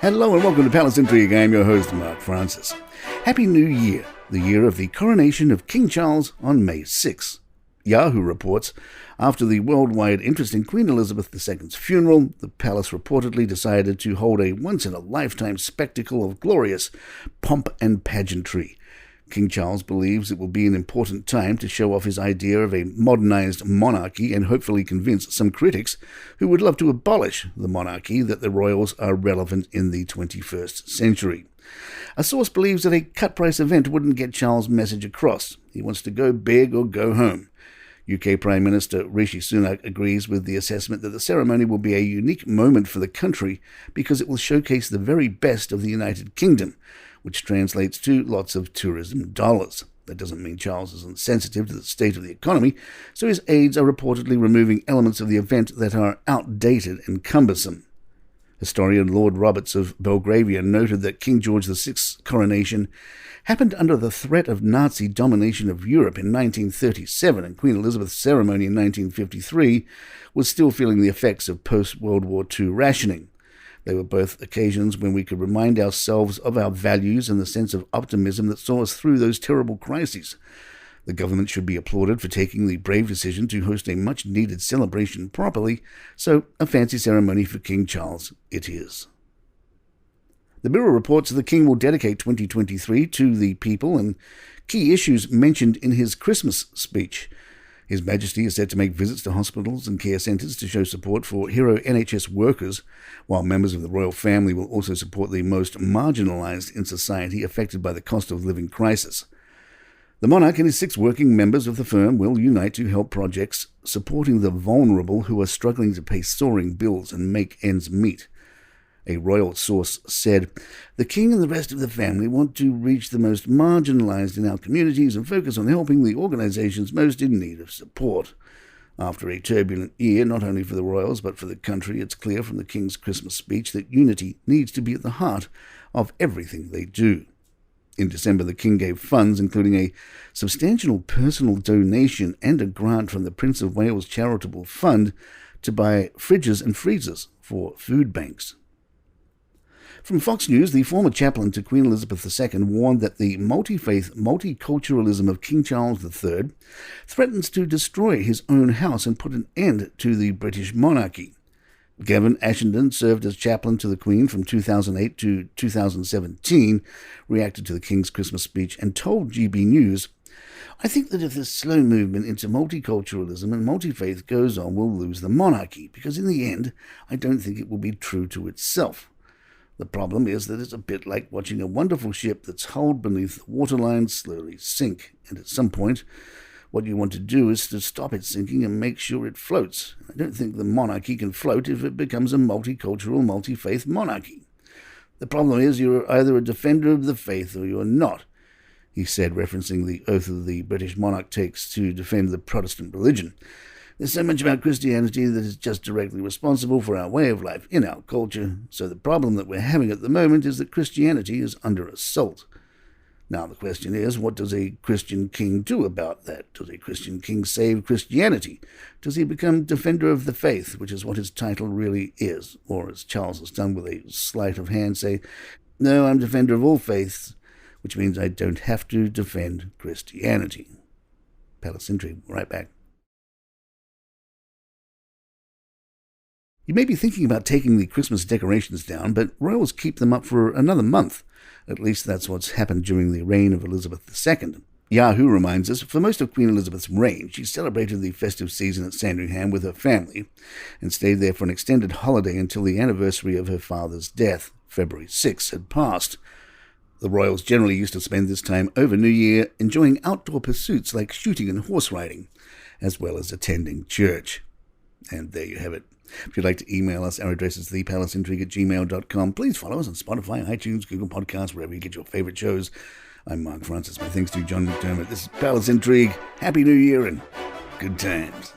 Hello and welcome to Palace Intrigue. I'm your host, Mark Francis. Happy New Year, the year of the coronation of King Charles on May 6. Yahoo reports, after the worldwide interest in Queen Elizabeth II's funeral, the palace reportedly decided to hold a once-in-a-lifetime spectacle of glorious pomp and pageantry. King Charles believes it will be an important time to show off his idea of a modernized monarchy and hopefully convince some critics who would love to abolish the monarchy that the royals are relevant in the 21st century. A source believes that a cut-price event wouldn't get Charles' message across. He wants to go big or go home. UK Prime Minister Rishi Sunak agrees with the assessment that the ceremony will be a unique moment for the country because it will showcase the very best of the United Kingdom, which translates to lots of tourism dollars. That doesn't mean Charles isn't sensitive to the state of the economy, so his aides are reportedly removing elements of the event that are outdated and cumbersome. Historian Lord Roberts of Belgravia noted that King George VI's coronation happened under the threat of Nazi domination of Europe in 1937, and Queen Elizabeth's ceremony in 1953 was still feeling the effects of post-World War II rationing. They were both occasions when we could remind ourselves of our values and the sense of optimism that saw us through those terrible crises. The government should be applauded for taking the brave decision to host a much-needed celebration properly, so a fancy ceremony for King Charles it is. The Bureau reports the King will dedicate 2023 to the people and key issues mentioned in his Christmas speech. His Majesty is set to make visits to hospitals and care centres to show support for hero NHS workers, while members of the royal family will also support the most marginalised in society affected by the cost of living crisis. The monarch and his 6 working members of the firm will unite to help projects supporting the vulnerable who are struggling to pay soaring bills and make ends meet. A royal source said, "The King and the rest of the family want to reach the most marginalised in our communities and focus on helping the organisations most in need of support." After a turbulent year, not only for the royals but for the country, it's clear from the King's Christmas speech that unity needs to be at the heart of everything they do. In December, the King gave funds, including a substantial personal donation and a grant from the Prince of Wales Charitable Fund, to buy fridges and freezers for food banks. From Fox News, the former chaplain to Queen Elizabeth II warned that the multi-faith multiculturalism of King Charles III threatens to destroy his own house and put an end to the British monarchy. Gavin Ashington served as chaplain to the Queen from 2008 to 2017, reacted to the King's Christmas speech and told GB News, "I think that if this slow movement into multiculturalism and multi-faith goes on, we'll lose the monarchy, because in the end, I don't think it will be true to itself. The problem is that it's a bit like watching a wonderful ship that's hulled beneath the waterline slowly sink, and at some point, what you want to do is to stop it sinking and make sure it floats. I don't think the monarchy can float if it becomes a multicultural, multi-faith monarchy. The problem is you're either a defender of the faith or you're not," he said, referencing the oath of the British monarch takes to defend the Protestant religion. "There's so much about Christianity that is just directly responsible for our way of life in our culture, so the problem that we're having at the moment is that Christianity is under assault. Now the question is, what does a Christian king do about that? Does a Christian king save Christianity? Does he become defender of the faith, which is what his title really is? Or, as Charles has done with a sleight of hand, say, 'No, I'm defender of all faiths,' which means I don't have to defend Christianity." Palace Intrigue, right back. You may be thinking about taking the Christmas decorations down, but royals keep them up for another month. At least that's what's happened during the reign of Elizabeth II. Yahoo reminds us, for most of Queen Elizabeth's reign, she celebrated the festive season at Sandringham with her family and stayed there for an extended holiday until the anniversary of her father's death, February 6, had passed. The royals generally used to spend this time over New Year enjoying outdoor pursuits like shooting and horse riding, as well as attending church. And there you have it. If you'd like to email us, our address is thepalaceintrigue@gmail.com. Please follow us on Spotify, iTunes, Google Podcasts, wherever you get your favorite shows. I'm Mark Francis. My thanks to John McDermott. This is Palace Intrigue. Happy New Year and good times.